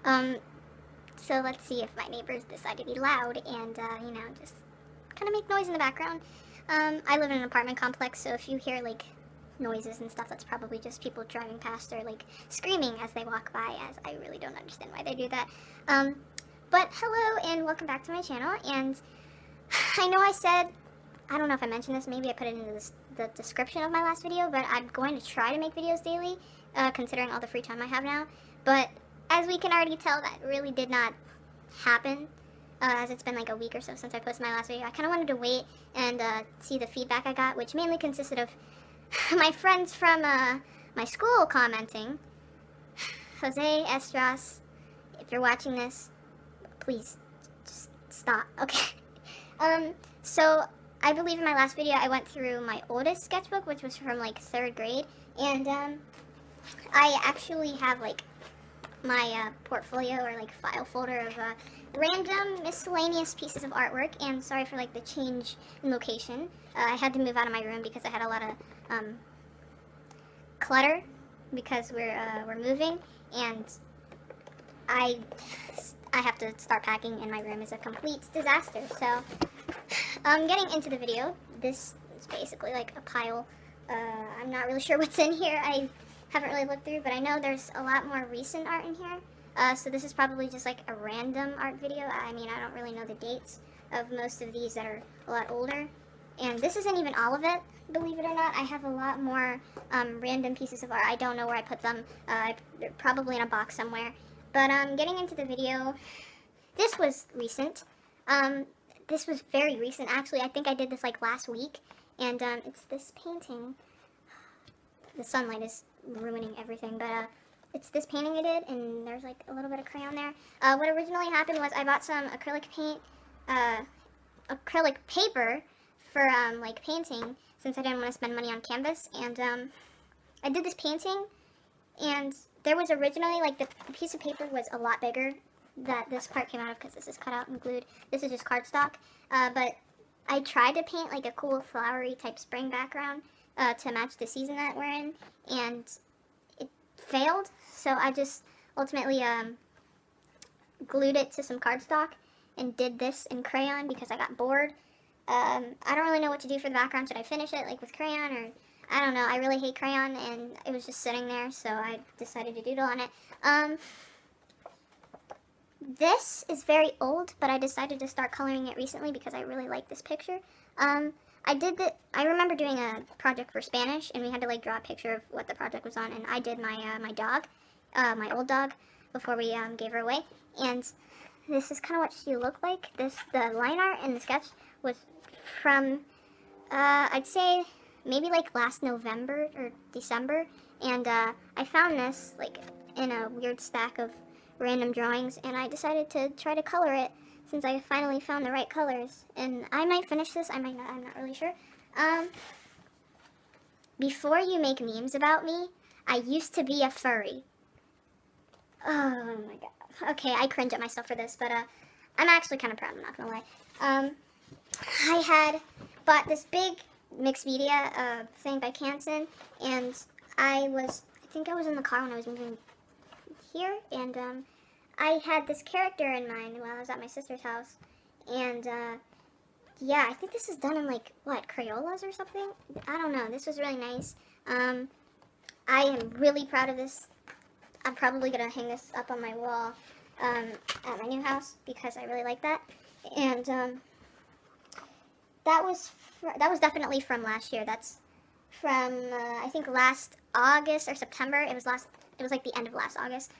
Um, so let's see if my neighbors decide to be loud and, just kind of make noise in the background. I live in an apartment complex, so if you hear, like, noises and stuff, that's probably just people driving past or, like, screaming as they walk by, as I really don't understand why they do that. But hello and welcome back to my channel, and I know I said, I don't know if I mentioned this, maybe I put it in the description of my last video, but I'm going to try to make videos daily, considering all the free time I have now. But as we can already tell, that really did not happen, as it's been like a week or so since I posted my last video. I kind of wanted to wait and see the feedback I got, which mainly consisted of my friends from my school commenting. Jose Estras, if you're watching this, please just stop, okay? So I believe in my last video I went through my oldest sketchbook, which was from like 3rd grade, and I actually have like my portfolio or like file folder of random miscellaneous pieces of artwork. And sorry for like the change in location. I had to move out of my room because I had a lot of clutter because we're moving, and I have to start packing, and my room is a complete disaster. So getting into the video, this is basically like a pile. I'm not really sure what's in here. I haven't really looked through, but I know there's a lot more recent art in here. So this is probably just like a random art video. I mean, I don't really know the dates of most of these that are a lot older. And this isn't even all of it, believe it or not. I have a lot more random pieces of art. I don't know where I put them. They're probably in a box somewhere. But getting into the video, this was recent. This was very recent, actually. I think I did this like last week. And it's this painting. The sunlight is ruining everything, but it's this painting I did, and there's like a little bit of crayon there. What originally happened was I bought some acrylic paint, acrylic paper for like painting, since I didn't want to spend money on canvas. And I did this painting, and there was originally like the piece of paper was a lot bigger that this part came out of, because this is cut out and glued. This is just cardstock, but I tried to paint like a cool flowery type spring background to match the season that we're in, and it failed. So I just ultimately glued it to some cardstock and did this in crayon because I got bored. I don't really know what to do for the background. Should I finish it like with crayon, or I don't know. I really hate crayon, and it was just sitting there, so I decided to doodle on it. This is very old, but I decided to start coloring it recently because I really like this picture. I remember doing a project for Spanish, and we had to like draw a picture of what the project was on, and I did my dog, my old dog, before we gave her away. And this is kind of what she looked like. The line art in the sketch was from I'd say maybe like last November or December, and I found this like in a weird stack of random drawings, and I decided to try to color it since I finally found the right colors. And I might finish this, I might not, I'm not really sure. Before you make memes about me, I used to be a furry. Oh my god. Okay, I cringe at myself for this, but I'm actually kind of proud, I'm not gonna lie. I had bought this big mixed media thing by Canson, and I think I was in the car when I was moving here, and I had this character in mind while I was at my sister's house, and yeah, I think this is done in like, what, Crayolas or something? I don't know. This was really nice. I am really proud of this. I'm probably going to hang this up on my wall at my new house because I really like that. And that was definitely from last year. That's from I think last August or September. It was like the end of last August.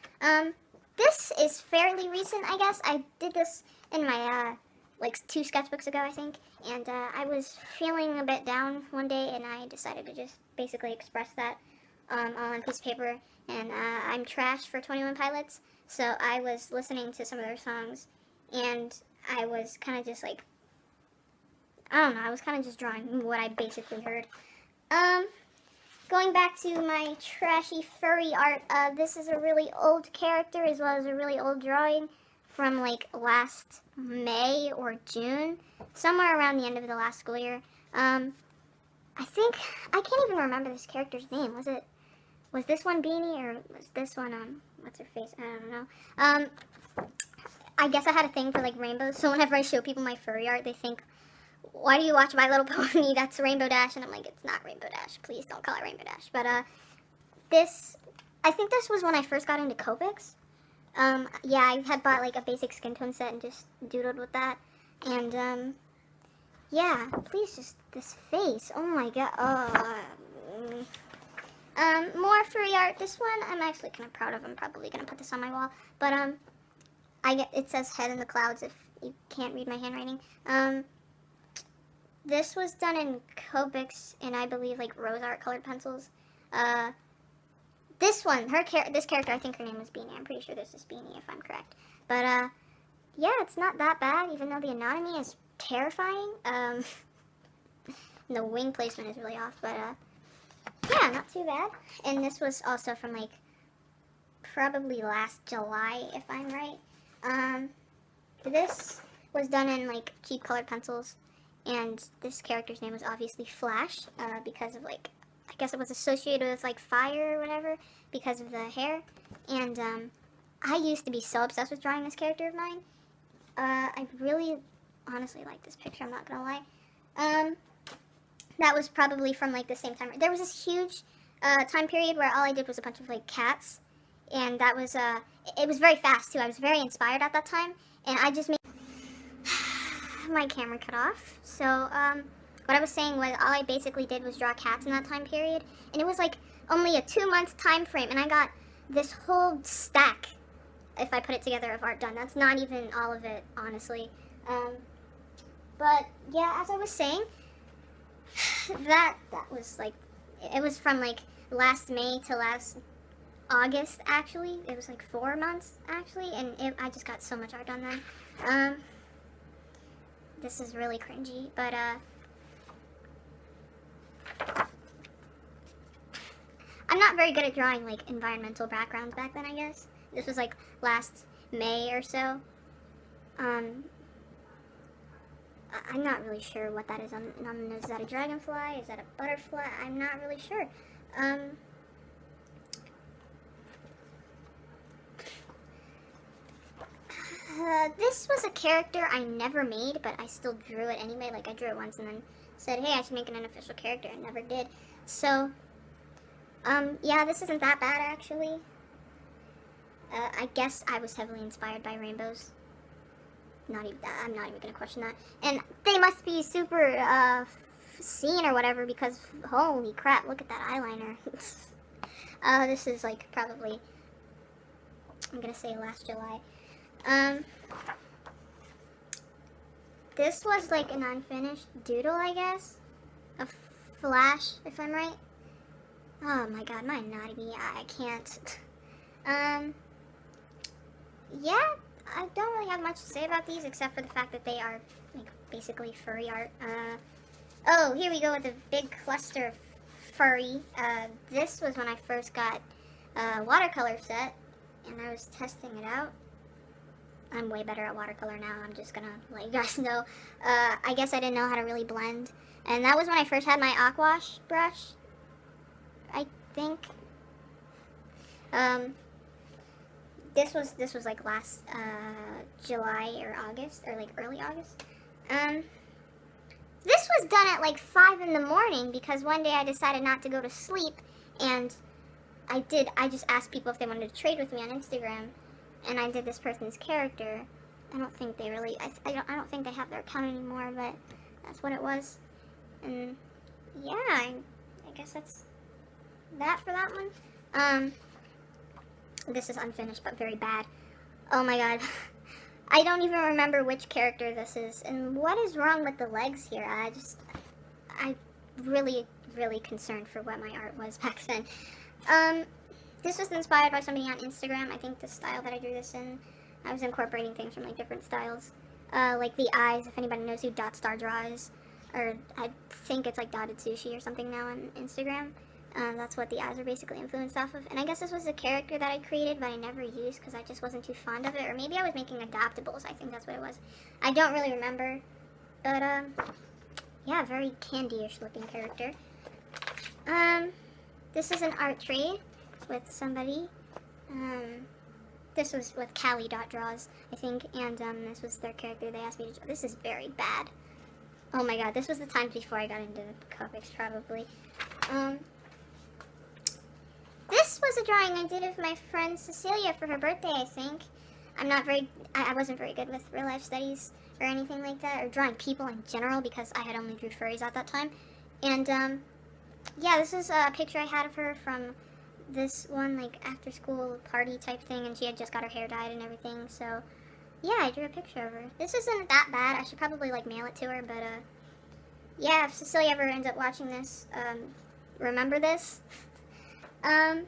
This is fairly recent, I guess. I did this in my like 2 sketchbooks ago, I think, and I was feeling a bit down one day, and I decided to just basically express that on a piece of paper. And I'm trash for 21 Pilots, so I was listening to some of their songs, and I was kind of just like, I don't know, I was kind of just drawing what I basically heard. Going back to my trashy furry art, this is a really old character as well as a really old drawing from like last May or June, somewhere around the end of the last school year. I think, I can't even remember this character's name. Was this one Beanie, or was this one what's her face? I don't know. I guess I had a thing for like rainbows, so whenever I show people my furry art, they think, why do you watch My Little Pony? That's Rainbow Dash. And I'm like, it's not Rainbow Dash. Please don't call it Rainbow Dash. But I think this was when I first got into Copics. Yeah, I had bought like a basic skin tone set and just doodled with that. And, yeah, please just, this face. Oh my god. More furry art. This one I'm actually kind of proud of. I'm probably going to put this on my wall. But, it says head in the clouds if you can't read my handwriting. This was done in Copics and I believe like rose art colored pencils. This one, this character, I think her name was Beanie. I'm pretty sure this is Beanie if I'm correct. But yeah, it's not that bad even though the anatomy is terrifying. And the wing placement is really off, but yeah, not too bad. And this was also from like probably last July if I'm right. This was done in like cheap colored pencils. And this character's name was obviously Flash, because of like, I guess it was associated with like fire or whatever, because of the hair. And I used to be so obsessed with drawing this character of mine. I really, honestly like this picture, I'm not gonna lie. That was probably from like the same time. There was this huge time period where all I did was a bunch of like cats. And that was, it was very fast too. I was very inspired at that time. And I just made my camera cut off. So, what I was saying was all I basically did was draw cats in that time period. And it was like only a 2-month time frame. And I got this whole stack, if I put it together, of art done. That's not even all of it, honestly. But, yeah, as I was saying, that was like, it was from like last May to last August, actually. It was like 4 months, actually. And I just got so much art done then. This is really cringy, but, I'm not very good at drawing, like, environmental backgrounds back then, I guess. This was, like, last May or so. I'm not really sure what that is on the nose. Is that a dragonfly? Is that a butterfly? I'm not really sure. This was a character I never made, but I still drew it anyway. Like, I drew it once and then said, hey, I should make it an official character. I never did. So, yeah, this isn't that bad, actually. I guess I was heavily inspired by rainbows. I'm not even gonna question that. And they must be super, seen or whatever, because, holy crap, look at that eyeliner. This is, like, probably, I'm gonna say last July. This was like an unfinished doodle, I guess. A Flash, if I'm right. Oh my god, my anatomy, I can't. Yeah, I don't really have much to say about these except for the fact that they are like basically furry art. Oh, here we go with the big cluster of furry. This was when I first got a watercolor set and I was testing it out. I'm way better at watercolor now, I'm just gonna let you guys know. I guess I didn't know how to really blend. And that was when I first had my aquash brush, I think. This was like last July or August, or like early August. This was done at like 5 in the morning because one day I decided not to go to sleep, and I just asked people if they wanted to trade with me on Instagram. And I did this person's character. I don't think they really, I don't think they have their account anymore, but that's what it was. And yeah, I guess that's that for that one. This is unfinished, but very bad. Oh my god. I don't even remember which character this is. And what is wrong with the legs here? I'm really, really concerned for what my art was back then. This was inspired by somebody on Instagram. I think the style that I drew this in, I was incorporating things from like different styles. Like the eyes, if anybody knows who Dot Star Draw is. Or I think it's like Dotted Sushi or something now on Instagram. That's what the eyes are basically influenced off of. And I guess this was a character that I created, but I never used because I just wasn't too fond of it. Or maybe I was making adaptables. I think that's what it was. I don't really remember. But, yeah, very candy-ish looking character. This is an art trade with somebody. This was with Callie.draws, I think, and this was their character they asked me to draw. This is very bad. Oh my god, this was the times before I got into comics, probably. This was a drawing I did of my friend Cecilia for her birthday, I think. I wasn't very good with real life studies or anything like that, or drawing people in general, because I had only drew furries at that time. And, yeah, this is a picture I had of her from this one, like, after school party type thing, and she had just got her hair dyed and everything, so, yeah, I drew a picture of her. This isn't that bad. I should probably, like, mail it to her, but, yeah, if Cecilia ever ends up watching this, remember this. And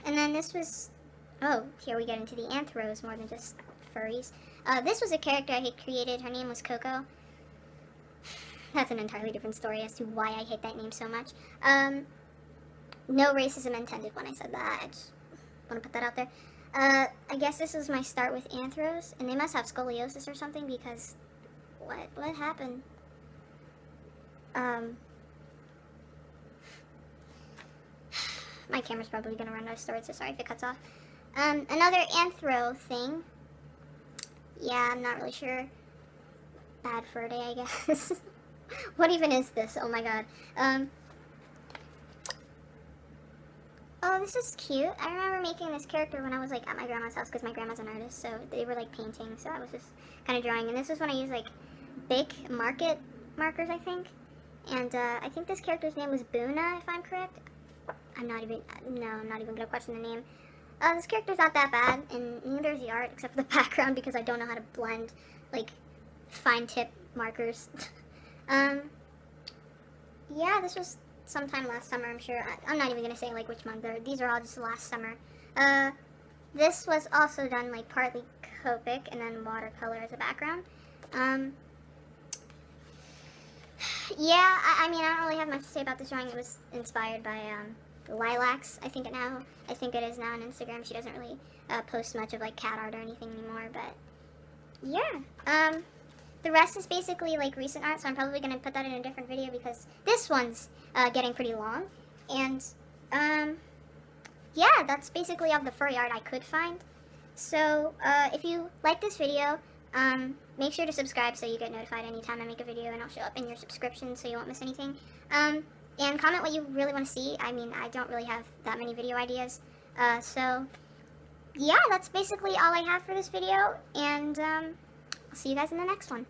then this was, oh, here we get into the anthros more than just furries. This was a character I had created. Her name was Coco. That's an entirely different story as to why I hate that name so much. No racism intended when I said that. I just want to put that out there. I guess this was my start with anthros, and they must have scoliosis or something, because what happened? My camera's probably gonna run out of storage, so sorry if it cuts off. Another anthro thing. Yeah, I'm not really sure. Bad fur day, I guess. What even is this? Oh my god. Oh, this is cute. I remember making this character when I was, like, at my grandma's house, because my grandma's an artist, so they were, like, painting, so I was just kind of drawing. And this was when I used, like, big market markers, I think. And, I think this character's name was Boona, if I'm correct. I'm not even gonna question the name. This character's not that bad, and neither is the art, except for the background, because I don't know how to blend, like, fine tip markers. Yeah, this was sometime last summer, I'm sure. I'm not even gonna say, like, which month. These are all just last summer. This was also done, like, partly Copic and then watercolor as a background. Yeah, I mean, I don't really have much to say about this drawing. It was inspired by, Lilacs, I think it is now on Instagram. She doesn't really post much of, like, cat art or anything anymore, but yeah. The rest is basically, like, recent art, so I'm probably going to put that in a different video, because this one's getting pretty long. And yeah, that's basically all the furry art I could find. So if you like this video, make sure to subscribe so you get notified anytime I make a video, and I'll show up in your subscription so you won't miss anything. And comment what you really want to see. I mean, I don't really have that many video ideas. So, yeah, that's basically all I have for this video. And I'll see you guys in the next one.